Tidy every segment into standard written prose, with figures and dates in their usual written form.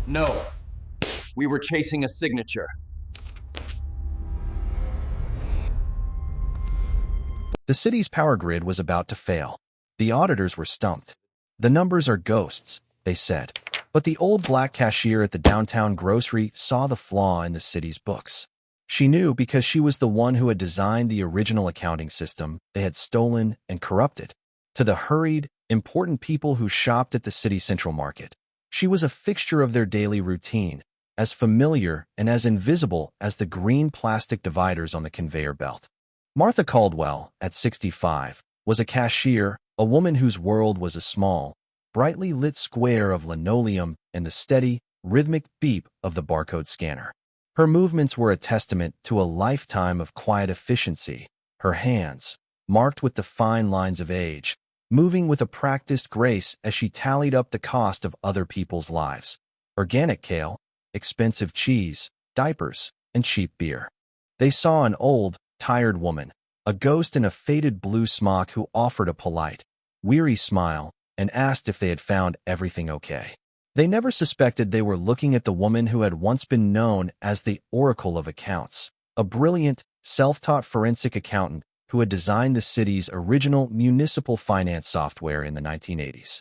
No, we were chasing a signature. The city's power grid was about to fail. The auditors were stumped. The numbers are ghosts, they said. But the old black cashier at the downtown grocery saw the flaw in the city's books. She knew because she was the one who had designed the original accounting system they had stolen and corrupted. To the hurried, important people who shopped at the city central market, she was a fixture of their daily routine, as familiar and as invisible as the green plastic dividers on the conveyor belt. Martha Caldwell, at 65, was a cashier, a woman whose world was a small, brightly lit square of linoleum and the steady, rhythmic beep of the barcode scanner. Her movements were a testament to a lifetime of quiet efficiency, her hands, marked with the fine lines of age, moving with a practiced grace as she tallied up the cost of other people's lives. Organic kale, expensive cheese, diapers, and cheap beer. They saw an old, tired woman, a ghost in a faded blue smock who offered a polite, weary smile and asked if they had found everything okay. They never suspected they were looking at the woman who had once been known as the Oracle of Accounts, a brilliant, self-taught forensic accountant who had designed the city's original municipal finance software in the 1980s.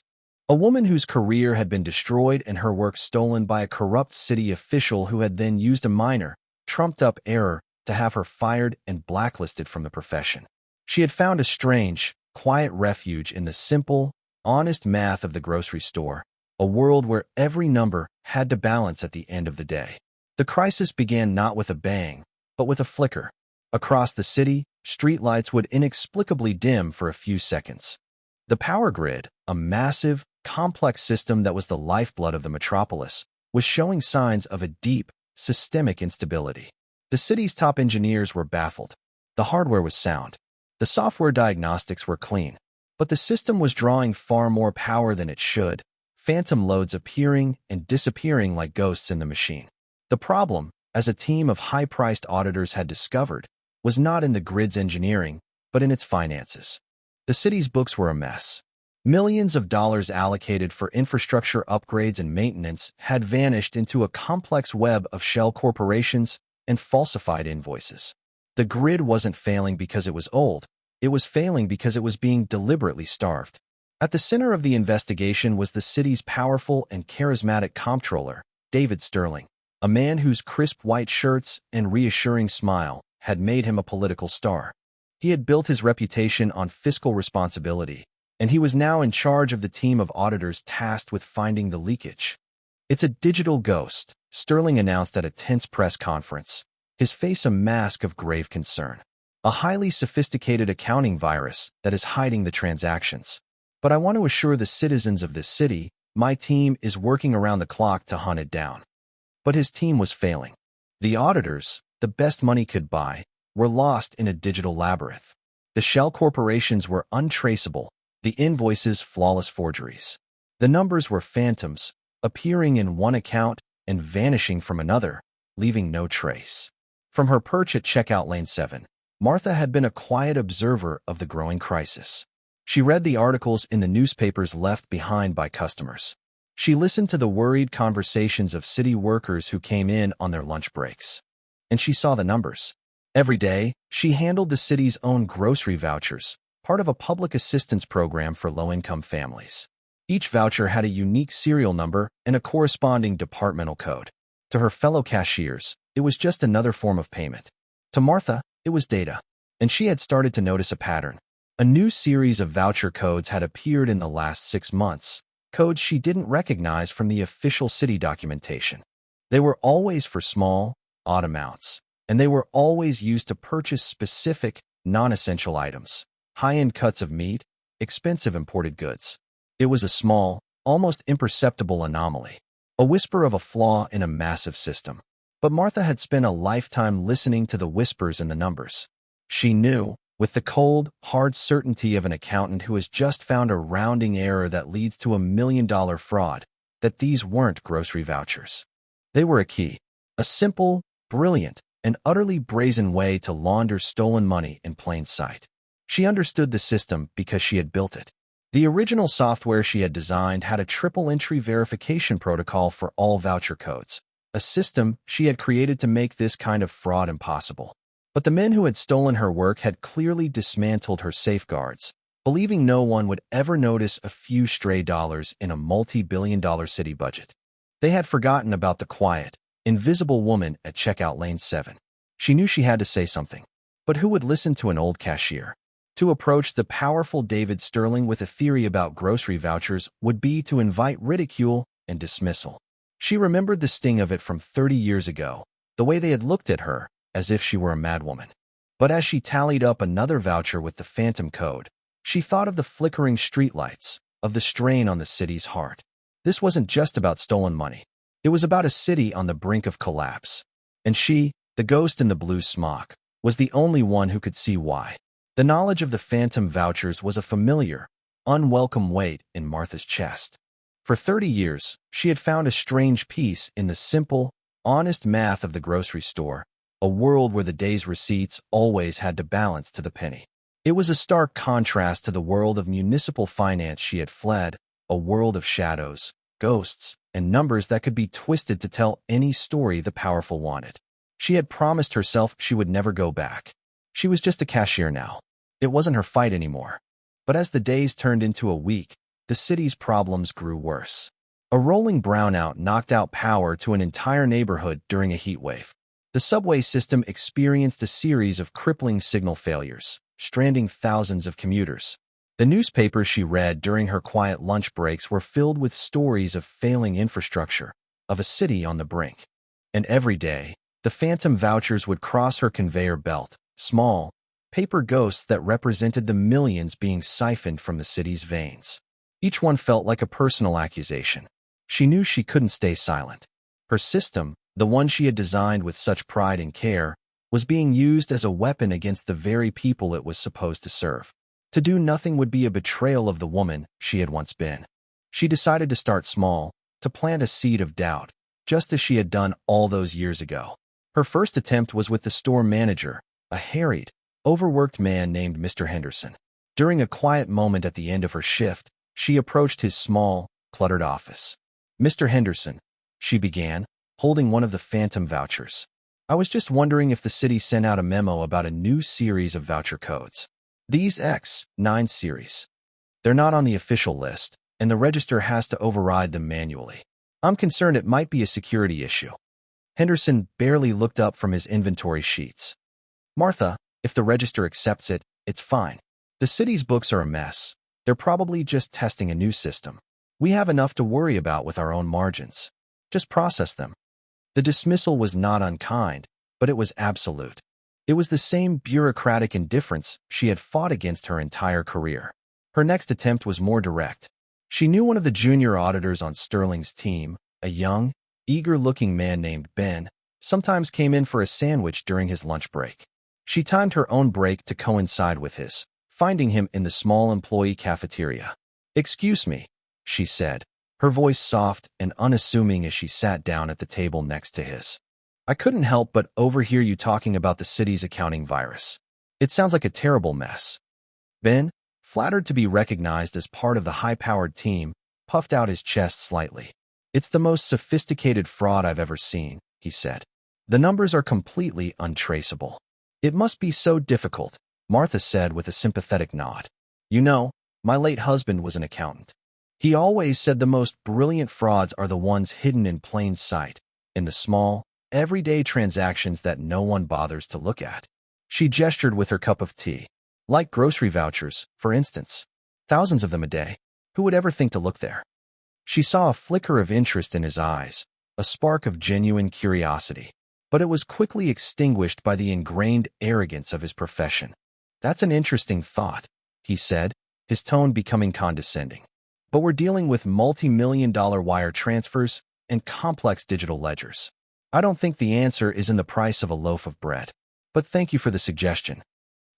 A woman whose career had been destroyed and her work stolen by a corrupt city official who had then used a minor, trumped-up error to have her fired and blacklisted from the profession. She had found a strange, quiet refuge in the simple, honest math of the grocery store, a world where every number had to balance at the end of the day. The crisis began not with a bang, but with a flicker. Across the city, streetlights would inexplicably dim for a few seconds. The power grid, a massive, complex system that was the lifeblood of the metropolis, was showing signs of a deep, systemic instability. The city's top engineers were baffled. The hardware was sound. The software diagnostics were clean. But the system was drawing far more power than it should, phantom loads appearing and disappearing like ghosts in the machine. The problem, as a team of high-priced auditors had discovered, was not in the grid's engineering, but in its finances. The city's books were a mess. Millions of dollars allocated for infrastructure upgrades and maintenance had vanished into a complex web of shell corporations and falsified invoices. The grid wasn't failing because it was old. It was failing because it was being deliberately starved. At the center of the investigation was the city's powerful and charismatic comptroller, David Sterling, a man whose crisp white shirts and reassuring smile had made him a political star. He had built his reputation on fiscal responsibility, and he was now in charge of the team of auditors tasked with finding the leakage. "It's a digital ghost," Sterling announced at a tense press conference, his face a mask of grave concern. "A highly sophisticated accounting virus that is hiding the transactions. But I want to assure the citizens of this city, my team is working around the clock to hunt it down." But his team was failing. The auditors, the best money could buy, were lost in a digital labyrinth. The shell corporations were untraceable, the invoices flawless forgeries. The numbers were phantoms, appearing in one account and vanishing from another, leaving no trace. From her perch at checkout lane 7, Martha had been a quiet observer of the growing crisis. She read the articles in the newspapers left behind by customers. She listened to the worried conversations of city workers who came in on their lunch breaks. And she saw the numbers. Every day, she handled the city's own grocery vouchers, part of a public assistance program for low-income families. Each voucher had a unique serial number and a corresponding departmental code. To her fellow cashiers, it was just another form of payment. To Martha, it was data. And she had started to notice a pattern. A new series of voucher codes had appeared in the last 6 months, codes she didn't recognize from the official city documentation. They were always for small, odd amounts, and they were always used to purchase specific, non-essential items, high-end cuts of meat, expensive imported goods. It was a small, almost imperceptible anomaly, a whisper of a flaw in a massive system. But Martha had spent a lifetime listening to the whispers and the numbers. She knew, with the cold, hard certainty of an accountant who has just found a rounding error that leads to $1 million fraud, that these weren't grocery vouchers. They were a key, a simple, brilliant, and utterly brazen way to launder stolen money in plain sight. She understood the system because she had built it. The original software she had designed had a triple-entry verification protocol for all voucher codes, a system she had created to make this kind of fraud impossible. But the men who had stolen her work had clearly dismantled her safeguards, believing no one would ever notice a few stray dollars in a multi-billion-dollar city budget. They had forgotten about the quiet, invisible woman at checkout lane 7. She knew she had to say something. But who would listen to an old cashier? To approach the powerful David Sterling with a theory about grocery vouchers would be to invite ridicule and dismissal. She remembered the sting of it from 30 years ago, the way they had looked at her, as if she were a madwoman. But as she tallied up another voucher with the phantom code, she thought of the flickering streetlights, of the strain on the city's heart. This wasn't just about stolen money. It was about a city on the brink of collapse. And she, the ghost in the blue smock, was the only one who could see why. The knowledge of the phantom vouchers was a familiar, unwelcome weight in Martha's chest. For 30 years, she had found a strange peace in the simple, honest math of the grocery store, a world where the day's receipts always had to balance to the penny. It was a stark contrast to the world of municipal finance she had fled, a world of shadows, ghosts, and numbers that could be twisted to tell any story the powerful wanted. She had promised herself she would never go back. She was just a cashier now. It wasn't her fight anymore. But as the days turned into a week, the city's problems grew worse. A rolling brownout knocked out power to an entire neighborhood during a heat wave. The subway system experienced a series of crippling signal failures, stranding thousands of commuters. The newspapers she read during her quiet lunch breaks were filled with stories of failing infrastructure, of a city on the brink. And every day, the phantom vouchers would cross her conveyor belt, small, paper ghosts that represented the millions being siphoned from the city's veins. Each one felt like a personal accusation. She knew she couldn't stay silent. Her system, the one she had designed with such pride and care, was being used as a weapon against the very people it was supposed to serve. To do nothing would be a betrayal of the woman she had once been. She decided to start small, to plant a seed of doubt, just as she had done all those years ago. Her first attempt was with the store manager, a harried, overworked man named Mr. Henderson. During a quiet moment at the end of her shift, she approached his small, cluttered office. "Mr. Henderson," she began, holding one of the phantom vouchers. "I was just wondering if the city sent out a memo about a new series of voucher codes. These X9 series. They're not on the official list, and the register has to override them manually. I'm concerned it might be a security issue." Henderson barely looked up from his inventory sheets. "Martha, if the register accepts it, it's fine. The city's books are a mess. They're probably just testing a new system. We have enough to worry about with our own margins. Just process them." The dismissal was not unkind, but it was absolute. It was the same bureaucratic indifference she had fought against her entire career. Her next attempt was more direct. She knew one of the junior auditors on Sterling's team, a young, eager-looking man named Ben, sometimes came in for a sandwich during his lunch break. She timed her own break to coincide with his, finding him in the small employee cafeteria. "Excuse me," she said, her voice soft and unassuming as she sat down at the table next to his. "I couldn't help but overhear you talking about the city's accounting virus. It sounds like a terrible mess." Ben, flattered to be recognized as part of the high-powered team, puffed out his chest slightly. "It's the most sophisticated fraud I've ever seen," he said. "The numbers are completely untraceable." "It must be so difficult," Martha said with a sympathetic nod. "You know, my late husband was an accountant. He always said the most brilliant frauds are the ones hidden in plain sight, in the small, everyday transactions that no one bothers to look at." She gestured with her cup of tea. "Like grocery vouchers, for instance. Thousands of them a day. Who would ever think to look there?" She saw a flicker of interest in his eyes, a spark of genuine curiosity, but it was quickly extinguished by the ingrained arrogance of his profession. "That's an interesting thought," he said, his tone becoming condescending. "But we're dealing with multi-million-dollar wire transfers and complex digital ledgers. I don't think the answer is in the price of a loaf of bread. But thank you for the suggestion."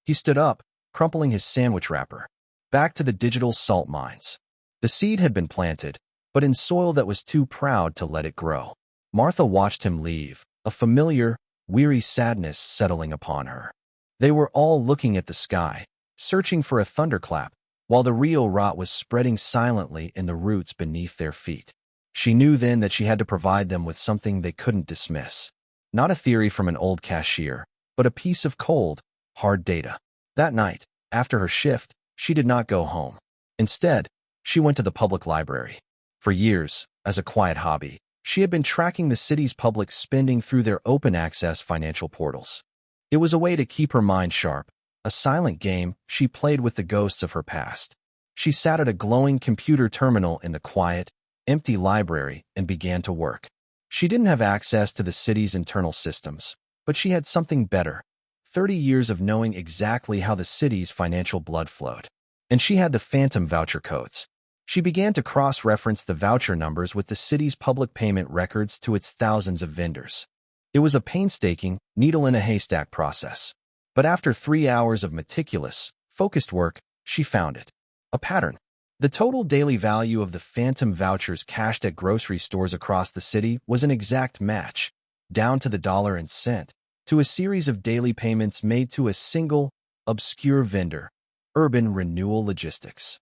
He stood up, crumpling his sandwich wrapper. Back to the digital salt mines. The seed had been planted, but in soil that was too proud to let it grow. Martha watched him leave, a familiar, weary sadness settling upon her. They were all looking at the sky, searching for a thunderclap, while the real rot was spreading silently in the roots beneath their feet. She knew then that she had to provide them with something they couldn't dismiss. Not a theory from an old cashier, but a piece of cold, hard data. That night, after her shift, she did not go home. Instead, she went to the public library. For years, as a quiet hobby, she had been tracking the city's public spending through their open-access financial portals. It was a way to keep her mind sharp, a silent game she played with the ghosts of her past. She sat at a glowing computer terminal in the quiet, empty library and began to work. She didn't have access to the city's internal systems, but she had something better: 30 years of knowing exactly how the city's financial blood flowed. And she had the phantom voucher codes. She began to cross-reference the voucher numbers with the city's public payment records to its thousands of vendors. It was a painstaking, needle-in-a-haystack process. But after 3 hours of meticulous, focused work, she found it. A pattern. The total daily value of the phantom vouchers cashed at grocery stores across the city was an exact match, down to the dollar and cent, to a series of daily payments made to a single, obscure vendor, Urban Renewal Logistics.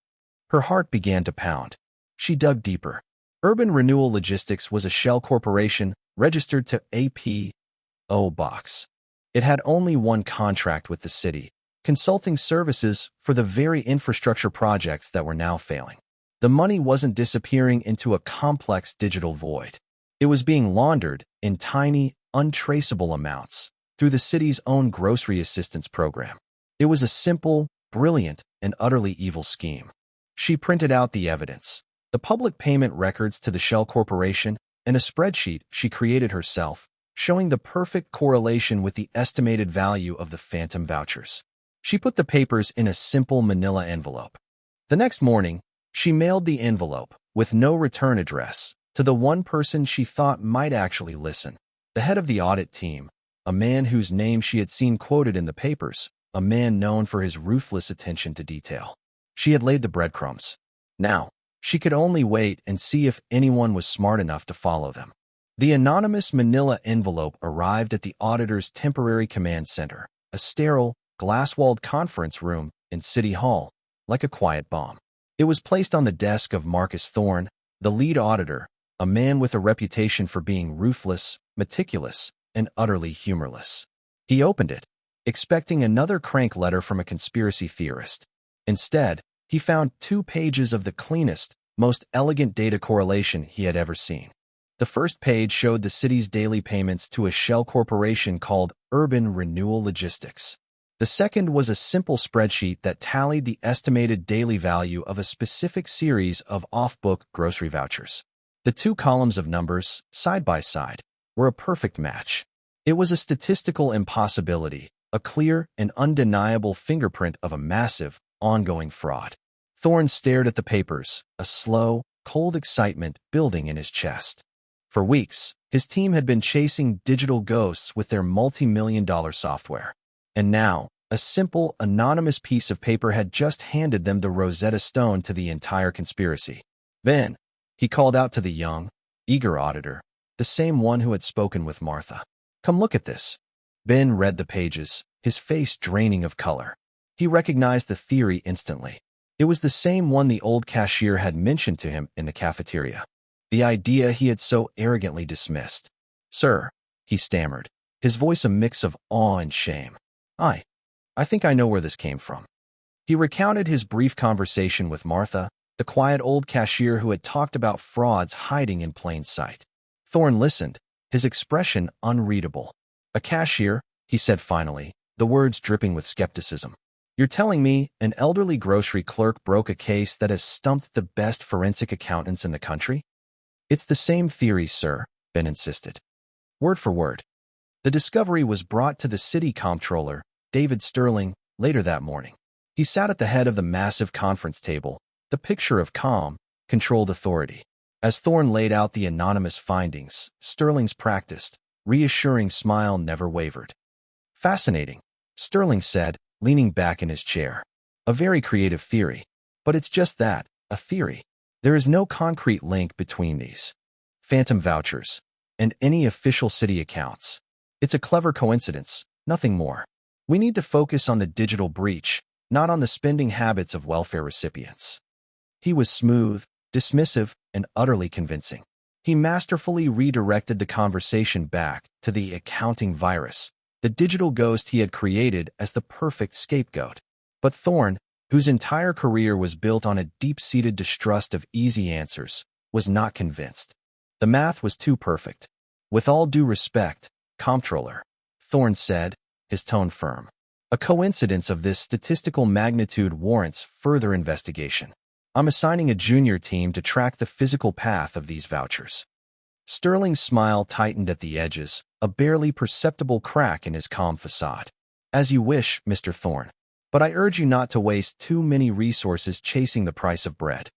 Her heart began to pound. She dug deeper. Urban Renewal Logistics was a shell corporation registered to A.P.O. Box. It had only one contract with the city: consulting services for the very infrastructure projects that were now failing. The money wasn't disappearing into a complex digital void. It was being laundered in tiny, untraceable amounts through the city's own grocery assistance program. It was a simple, brilliant, and utterly evil scheme. She printed out the evidence: the public payment records to the shell corporation, and a spreadsheet she created herself, showing the perfect correlation with the estimated value of the phantom vouchers. She put the papers in a simple manila envelope. The next morning, she mailed the envelope, with no return address, to the one person she thought might actually listen: the head of the audit team, a man whose name she had seen quoted in the papers, a man known for his ruthless attention to detail. She had laid the breadcrumbs. Now, she could only wait and see if anyone was smart enough to follow them. The anonymous manila envelope arrived at the auditor's temporary command center, a sterile, glass-walled conference room in City Hall, like a quiet bomb. It was placed on the desk of Marcus Thorne, the lead auditor, a man with a reputation for being ruthless, meticulous, and utterly humorless. He opened it, expecting another crank letter from a conspiracy theorist. Instead, he found 2 pages of the cleanest, most elegant data correlation he had ever seen. The first page showed the city's daily payments to a shell corporation called Urban Renewal Logistics. The second was a simple spreadsheet that tallied the estimated daily value of a specific series of off-book grocery vouchers. The 2 columns of numbers, side by side, were a perfect match. It was a statistical impossibility, a clear and undeniable fingerprint of a massive, ongoing fraud. Thorne stared at the papers, a slow, cold excitement building in his chest. For weeks, his team had been chasing digital ghosts with their multi-million-dollar software. And now, a simple, anonymous piece of paper had just handed them the Rosetta Stone to the entire conspiracy. "Ben," he called out to the young, eager auditor, the same one who had spoken with Martha. "Come look at this." Ben read the pages, his face draining of color. He recognized the theory instantly. It was the same one the old cashier had mentioned to him in the cafeteria. The idea he had so arrogantly dismissed. "Sir," he stammered, his voice a mix of awe and shame. I think I know where this came from." He recounted his brief conversation with Martha, the quiet old cashier who had talked about frauds hiding in plain sight. Thorne listened, his expression unreadable. "A cashier," he said finally, the words dripping with skepticism. "You're telling me an elderly grocery clerk broke a case that has stumped the best forensic accountants in the country?" "It's the same theory, sir," Ben insisted. Word for word. The discovery was brought to the city comptroller, David Sterling, later that morning. He sat at the head of the massive conference table, the picture of calm, controlled authority. As Thorne laid out the anonymous findings, Sterling's practiced, reassuring smile never wavered. "Fascinating," Sterling said, leaning back in his chair. "A very creative theory. But it's just that, a theory. There is no concrete link between these phantom vouchers and any official city accounts. It's a clever coincidence, nothing more. We need to focus on the digital breach, not on the spending habits of welfare recipients. He was smooth, dismissive, and utterly convincing. He masterfully redirected the conversation back to the accounting virus, the digital ghost he had created as the perfect scapegoat. But Thorne, whose entire career was built on a deep-seated distrust of easy answers, was not convinced. The math was too perfect. "With all due respect, comptroller," Thorne said, his tone firm. "A coincidence of this statistical magnitude warrants further investigation. I'm assigning a junior team to track the physical path of these vouchers." Sterling's smile tightened at the edges, a barely perceptible crack in his calm facade. "As you wish, Mr. Thorne, but I urge you not to waste too many resources chasing the price of bread."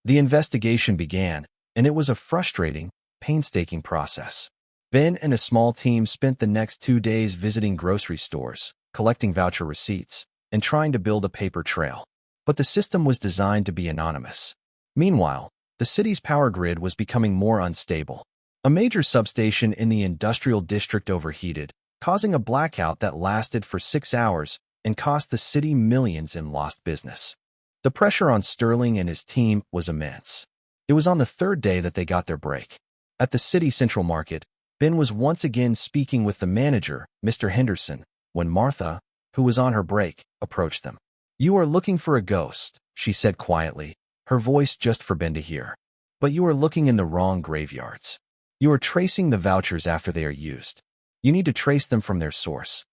The investigation began, and it was a frustrating, painstaking process. Ben and a small team spent the next 2 days visiting grocery stores, collecting voucher receipts, and trying to build a paper trail. But the system was designed to be anonymous. Meanwhile, the city's power grid was becoming more unstable. A major substation in the industrial district overheated, causing a blackout that lasted for 6 hours and cost the city millions in lost business. The pressure on Sterling and his team was immense. It was on the 3rd day that they got their break. At the city central market, Ben was once again speaking with the manager, Mr. Henderson, when Martha, who was on her break, approached them. "You are looking for a ghost," she said quietly, her voice just for Ben to hear. "But you are looking in the wrong graveyards. You are tracing the vouchers after they are used. You need to trace them from their source."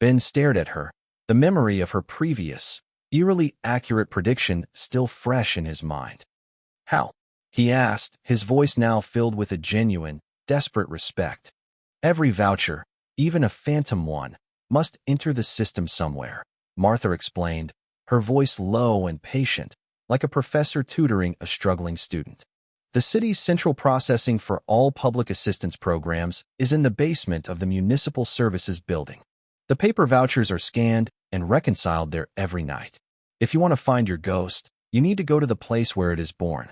Ben stared at her, the memory of her previous, eerily accurate prediction still fresh in his mind. "How?" he asked, his voice now filled with a genuine, desperate respect. "Every voucher, even a phantom one, must enter the system somewhere," Martha explained, her voice low and patient, like a professor tutoring a struggling student. "The city's central processing for all public assistance programs is in the basement of the Municipal Services Building. The paper vouchers are scanned and reconciled there every night. If you want to find your ghost, you need to go to the place where it is born."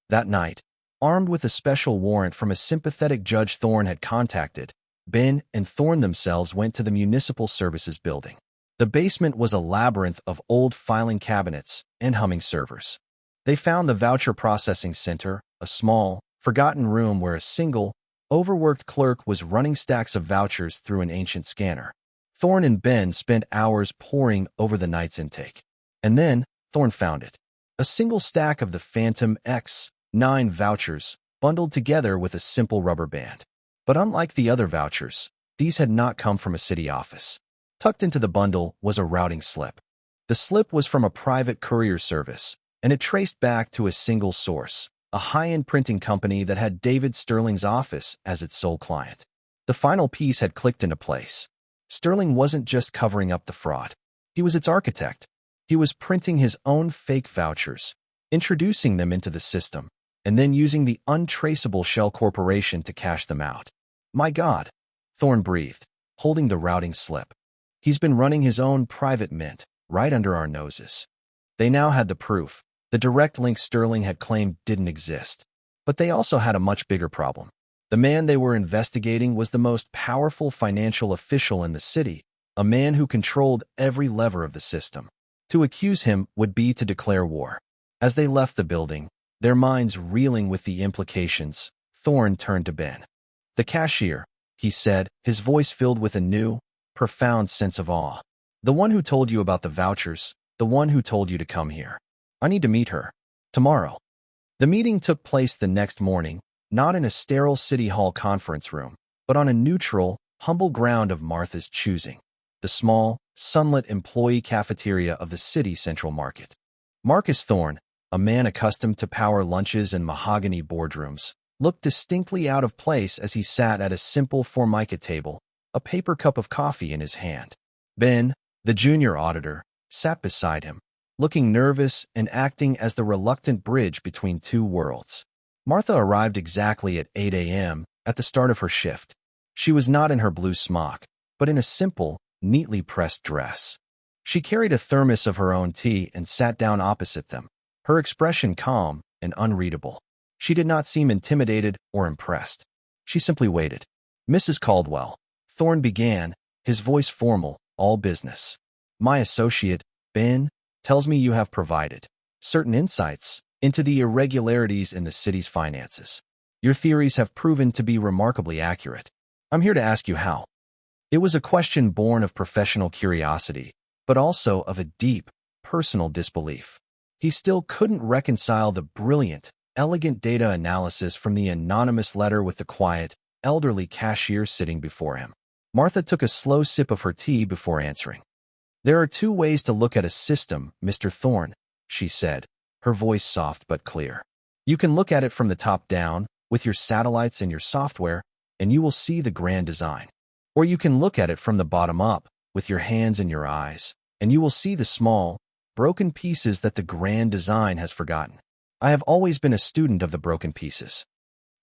That night, armed with a special warrant from a sympathetic Judge Thorne had contacted, Ben and Thorne themselves went to the Municipal Services Building. The basement was a labyrinth of old filing cabinets and humming servers. They found the voucher processing center, a small, forgotten room where a single, overworked clerk was running stacks of vouchers through an ancient scanner. Thorne and Ben spent hours poring over the night's intake. And then, Thorne found it. A single stack of the Phantom X9 vouchers, bundled together with a simple rubber band. But unlike the other vouchers, these had not come from a city office. Tucked into the bundle was a routing slip. The slip was from a private courier service, and it traced back to a single source, a high-end printing company that had David Sterling's office as its sole client. The final piece had clicked into place. Sterling wasn't just covering up the fraud. He was its architect. He was printing his own fake vouchers, introducing them into the system, and then using the untraceable shell corporation to cash them out. "My God," Thorne breathed, holding the routing slip. "He's been running his own private mint, right under our noses." They now had the proof. The direct link Sterling had claimed didn't exist. But they also had a much bigger problem. The man they were investigating was the most powerful financial official in the city, a man who controlled every lever of the system. To accuse him would be to declare war. As they left the building, their minds reeling with the implications, Thorne turned to Ben. "The cashier," he said, his voice filled with a new, profound sense of awe. "The one who told you about the vouchers, the one who told you to come here. I need to meet her. Tomorrow." The meeting took place the next morning, not in a sterile city hall conference room, but on a neutral, humble ground of Martha's choosing, the small, sunlit employee cafeteria of the city central market. Marcus Thorne, a man accustomed to power lunches and mahogany boardrooms, looked distinctly out of place as he sat at a simple formica table, a paper cup of coffee in his hand. Ben, the junior auditor, sat beside him, looking nervous and acting as the reluctant bridge between two worlds. Martha arrived exactly at 8 a.m., at the start of her shift. She was not in her blue smock, but in a simple, neatly pressed dress. She carried a thermos of her own tea and sat down opposite them, her expression calm and unreadable. She did not seem intimidated or impressed. She simply waited. "Mrs. Caldwell," Thorne began, his voice formal, all business. "My associate, Ben tells me you have provided certain insights into the irregularities in the city's finances. Your theories have proven to be remarkably accurate. I'm here to ask you how. It was a question born of professional curiosity, but also of a deep, personal disbelief. He still couldn't reconcile the brilliant, elegant data analysis from the anonymous letter with the quiet, elderly cashier sitting before him. Martha took a slow sip of her tea before answering. There are two ways to look at a system, Mr. Thorne, she said, her voice soft but clear. You can look at it from the top down, with your satellites and your software, and you will see the grand design. Or you can look at it from the bottom up, with your hands and your eyes, and you will see the small, broken pieces that the grand design has forgotten. I have always been a student of the broken pieces.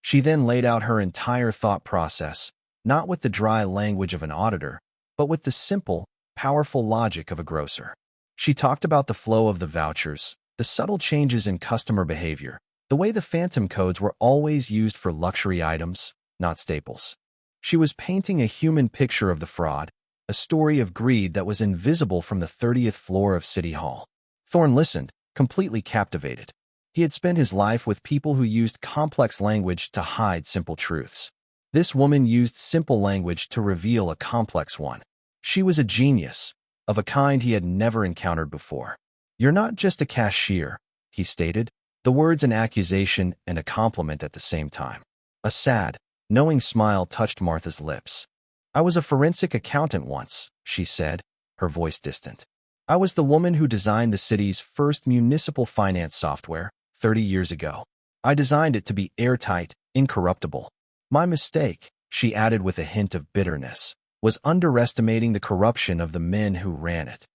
She then laid out her entire thought process, not with the dry language of an auditor, but with the simple, powerful logic of a grocer. She talked about the flow of the vouchers, the subtle changes in customer behavior, the way the phantom codes were always used for luxury items, not staples. She was painting a human picture of the fraud, a story of greed that was invisible from the 30th floor of City Hall. Thorne listened, completely captivated. He had spent his life with people who used complex language to hide simple truths. This woman used simple language to reveal a complex one. She was a genius, of a kind he had never encountered before. You're not just a cashier, he stated, the words an accusation and a compliment at the same time. A sad, knowing smile touched Martha's lips. I was a forensic accountant once, she said, her voice distant. I was the woman who designed the city's first municipal finance software 30 years ago. I designed it to be airtight, incorruptible. My mistake, she added with a hint of bitterness, was underestimating the corruption of the men who ran it.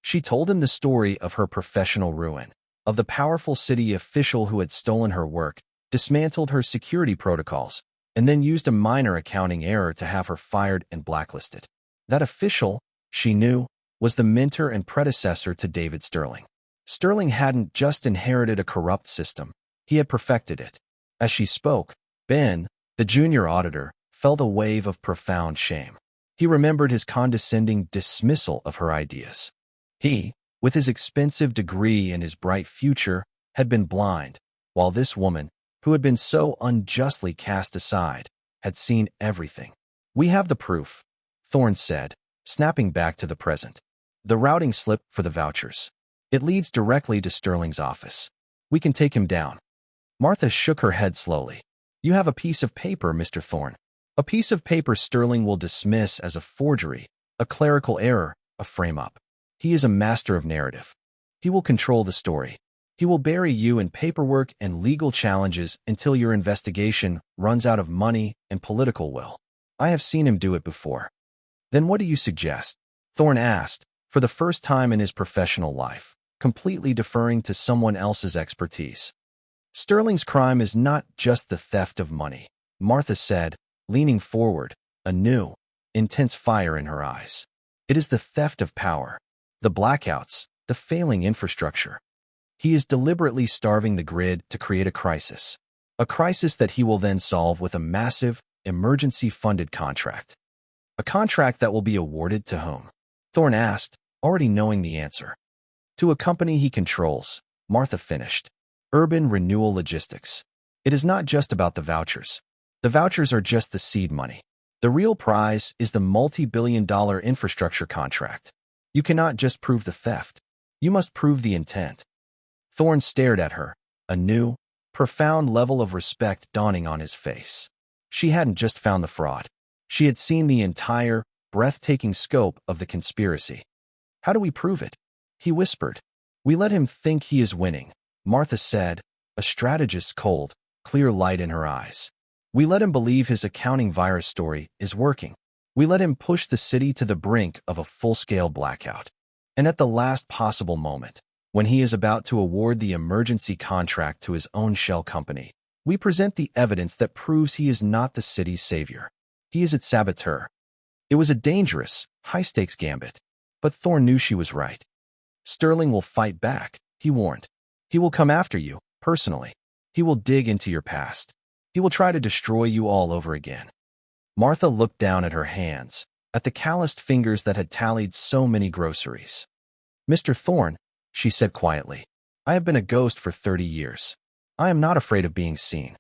She told him the story of her professional ruin, of the powerful city official who had stolen her work, dismantled her security protocols, and then used a minor accounting error to have her fired and blacklisted. That official, she knew, was the mentor and predecessor to David Sterling. Sterling hadn't just inherited a corrupt system, he had perfected it. As she spoke, Ben, the junior auditor, felt a wave of profound shame. He remembered his condescending dismissal of her ideas. He, with his expensive degree and his bright future, had been blind, while this woman, who had been so unjustly cast aside, had seen everything. We have the proof, Thorne said, snapping back to the present. The routing slip for the vouchers. It leads directly to Sterling's office. We can take him down. Martha shook her head slowly. You have a piece of paper, Mr. Thorne. A piece of paper Sterling will dismiss as a forgery, a clerical error, a frame-up. He is a master of narrative. He will control the story. He will bury you in paperwork and legal challenges until your investigation runs out of money and political will. I have seen him do it before. Then what do you suggest? Thorne asked, for the first time in his professional life, completely deferring to someone else's expertise. Sterling's crime is not just the theft of money, Martha said, leaning forward, a new, intense fire in her eyes. It is the theft of power, the blackouts, the failing infrastructure. He is deliberately starving the grid to create a crisis that he will then solve with a massive, emergency-funded contract. A contract that will be awarded to whom? Thorne asked, already knowing the answer. To a company he controls, Martha finished. Urban Renewal Logistics. It is not just about the vouchers. The vouchers are just the seed money. The real prize is the multi-billion-dollar infrastructure contract. You cannot just prove the theft. You must prove the intent. Thorne stared at her, a new, profound level of respect dawning on his face. She hadn't just found the fraud. She had seen the entire, breathtaking scope of the conspiracy. How do we prove it? He whispered. We let him think he is winning, Martha said, a strategist's cold, clear light in her eyes. We let him believe his accounting virus story is working. We let him push the city to the brink of a full-scale blackout. And at the last possible moment, when he is about to award the emergency contract to his own shell company, we present the evidence that proves he is not the city's savior. He is its saboteur. It was a dangerous, high-stakes gambit, but Thorne knew she was right. Sterling will fight back, he warned. He will come after you, personally. He will dig into your past. He will try to destroy you all over again. Martha looked down at her hands, at the calloused fingers that had tallied so many groceries. Mr. Thorne, she said quietly, I have been a ghost for 30 years. I am not afraid of being seen.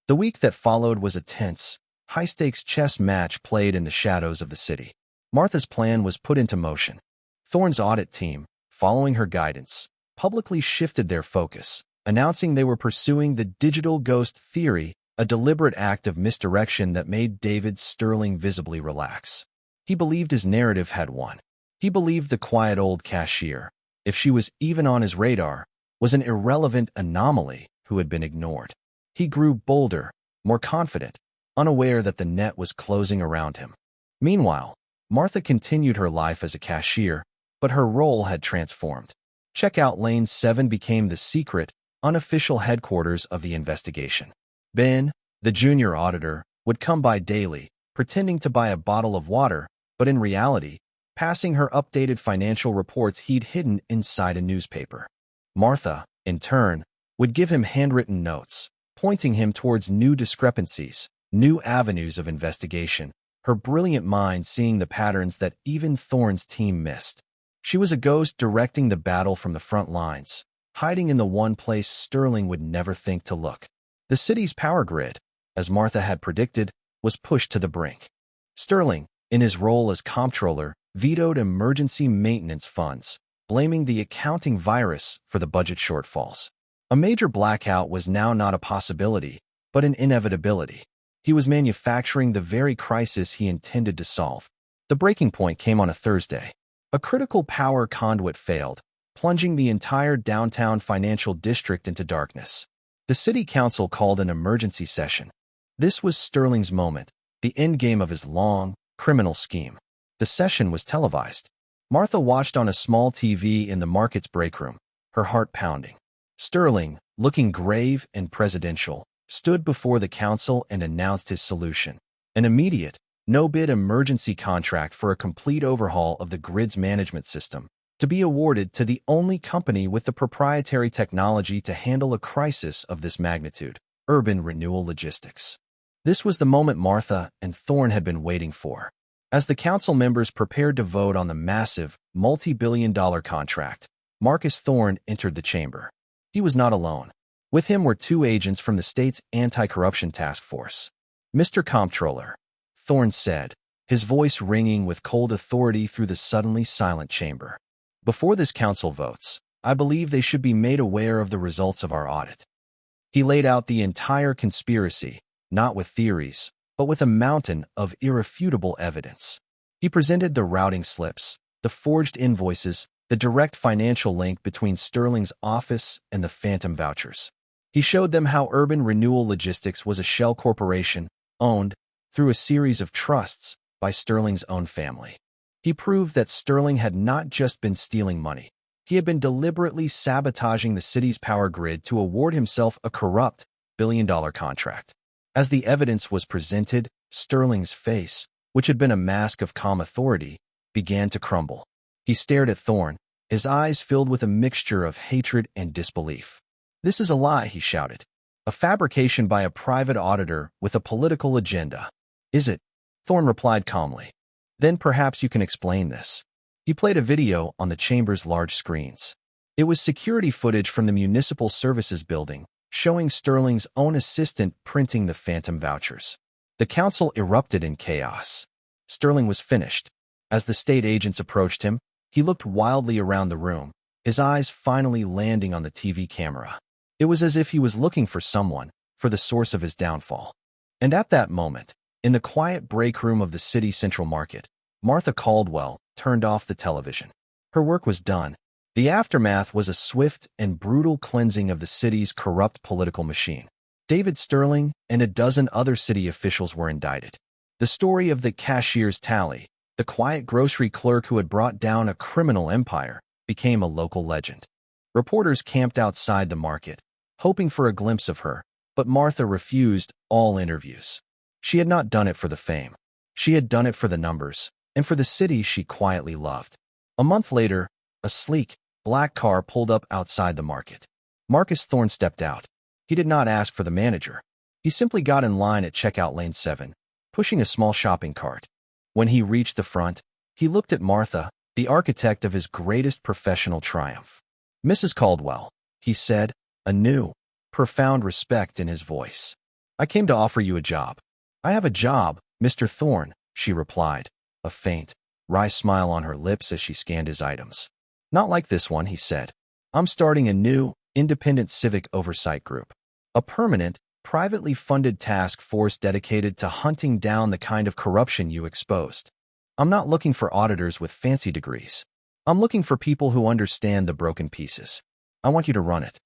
The week that followed was a tense, high-stakes chess match played in the shadows of the city. Martha's plan was put into motion. Thorne's audit team, following her guidance, publicly shifted their focus, announcing they were pursuing the digital ghost theory, a deliberate act of misdirection that made David Sterling visibly relax. He believed his narrative had won. He believed the quiet old cashier, if she was even on his radar, was an irrelevant anomaly who had been ignored. He grew bolder, more confident, unaware that the net was closing around him. Meanwhile, Martha continued her life as a cashier, but her role had transformed. Checkout Lane 7 became the secret, unofficial headquarters of the investigation. Ben, the junior auditor, would come by daily, pretending to buy a bottle of water, but in reality, passing her updated financial reports he'd hidden inside a newspaper. Martha, in turn, would give him handwritten notes, pointing him towards new discrepancies, new avenues of investigation, her brilliant mind seeing the patterns that even Thorne's team missed. She was a ghost directing the battle from the front lines, hiding in the one place Sterling would never think to look. The city's power grid, as Martha had predicted, was pushed to the brink. Sterling, in his role as comptroller, vetoed emergency maintenance funds, blaming the accounting virus for the budget shortfalls. A major blackout was now not a possibility, but an inevitability. He was manufacturing the very crisis he intended to solve. The breaking point came on a Thursday. A critical power conduit failed, plunging the entire downtown financial district into darkness. The city council called an emergency session. This was Sterling's moment, the endgame of his long, criminal scheme. The session was televised. Martha watched on a small TV in the market's break room, her heart pounding. Sterling, looking grave and presidential, stood before the council and announced his solution: an immediate, no-bid emergency contract for a complete overhaul of the grid's management system, to be awarded to the only company with the proprietary technology to handle a crisis of this magnitude, Urban Renewal Logistics. This was the moment Martha and Thorne had been waiting for. As the council members prepared to vote on the massive, multi-billion-dollar contract, Marcus Thorne entered the chamber. He was not alone. With him were two agents from the state's anti-corruption task force. Mr. Comptroller, Thorne said, his voice ringing with cold authority through the suddenly silent chamber. Before this council votes, I believe they should be made aware of the results of our audit. He laid out the entire conspiracy, not with theories, but with a mountain of irrefutable evidence. He presented the routing slips, the forged invoices, the direct financial link between Sterling's office and the phantom vouchers. He showed them how Urban Renewal Logistics was a shell corporation, owned, through a series of trusts, by Sterling's own family. He proved that Sterling had not just been stealing money. He had been deliberately sabotaging the city's power grid to award himself a corrupt, billion-dollar contract. As the evidence was presented, Sterling's face, which had been a mask of calm authority, began to crumble. He stared at Thorne, his eyes filled with a mixture of hatred and disbelief. "This is a lie," he shouted. "A fabrication by a private auditor with a political agenda." "Is it?" Thorne replied calmly. "Then perhaps you can explain this." He played a video on the chamber's large screens. It was security footage from the Municipal Services Building, showing Sterling's own assistant printing the phantom vouchers. The council erupted in chaos. Sterling was finished. As the state agents approached him, he looked wildly around the room, his eyes finally landing on the TV camera. It was as if he was looking for someone, for the source of his downfall. And at that moment, in the quiet break room of the city central market, Martha Caldwell turned off the television. Her work was done. The aftermath was a swift and brutal cleansing of the city's corrupt political machine. David Sterling and a dozen other city officials were indicted. The story of the cashier's tally, the quiet grocery clerk who had brought down a criminal empire, became a local legend. Reporters camped outside the market, hoping for a glimpse of her, but Martha refused all interviews. She had not done it for the fame. She had done it for the numbers, and for the city she quietly loved. A month later, a sleek, black car pulled up outside the market. Marcus Thorne stepped out. He did not ask for the manager. He simply got in line at checkout lane 7, pushing a small shopping cart. When he reached the front, he looked at Martha, the architect of his greatest professional triumph. "Mrs. Caldwell," he said, a new, profound respect in his voice. "I came to offer you a job." "I have a job, Mr. Thorne," she replied, a faint, wry smile on her lips as she scanned his items. "Not like this one," he said. "I'm starting a new, independent civic oversight group. A permanent, privately funded task force dedicated to hunting down the kind of corruption you exposed. I'm not looking for auditors with fancy degrees. I'm looking for people who understand the broken pieces. I want you to run it."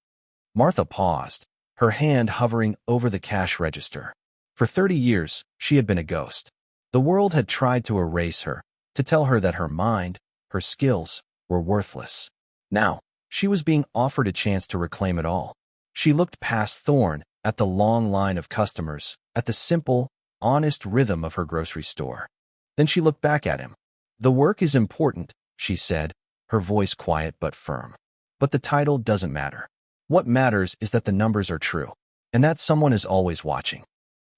Martha paused, her hand hovering over the cash register. For 30 years, she had been a ghost. The world had tried to erase her, to tell her that her mind, her skills, were worthless. Now, she was being offered a chance to reclaim it all. She looked past Thorne, at the long line of customers, at the simple, honest rhythm of her grocery store. Then she looked back at him. "The work is important," she said, her voice quiet but firm. "But the title doesn't matter. What matters is that the numbers are true, and that someone is always watching."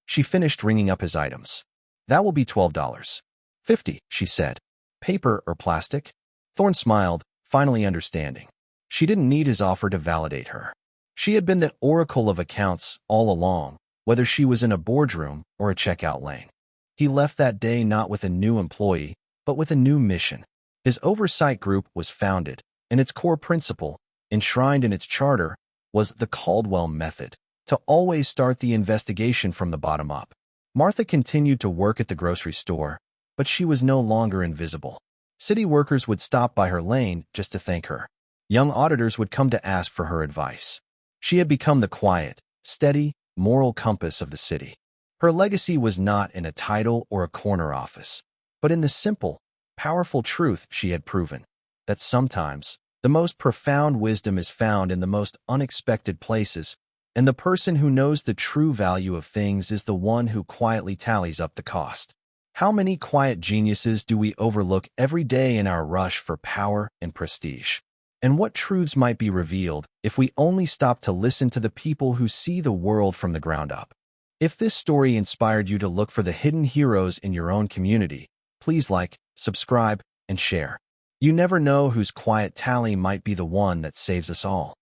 She finished ringing up his items. "That will be $12.50, she said. "Paper or plastic?" Thorne smiled, finally understanding. She didn't need his offer to validate her. She had been the oracle of accounts all along, whether she was in a boardroom or a checkout lane. He left that day not with a new employee, but with a new mission. His oversight group was founded, and its core principle, enshrined in its charter, was the Caldwell method, to always start the investigation from the bottom up. Martha continued to work at the grocery store, but she was no longer invisible. City workers would stop by her lane just to thank her. Young auditors would come to ask for her advice. She had become the quiet, steady, moral compass of the city. Her legacy was not in a title or a corner office, but in the simple, powerful truth she had proven, that sometimes the most profound wisdom is found in the most unexpected places, and the person who knows the true value of things is the one who quietly tallies up the cost. How many quiet geniuses do we overlook every day in our rush for power and prestige? And what truths might be revealed if we only stop to listen to the people who see the world from the ground up? If this story inspired you to look for the hidden heroes in your own community, please like, subscribe, and share. You never know whose quiet tally might be the one that saves us all.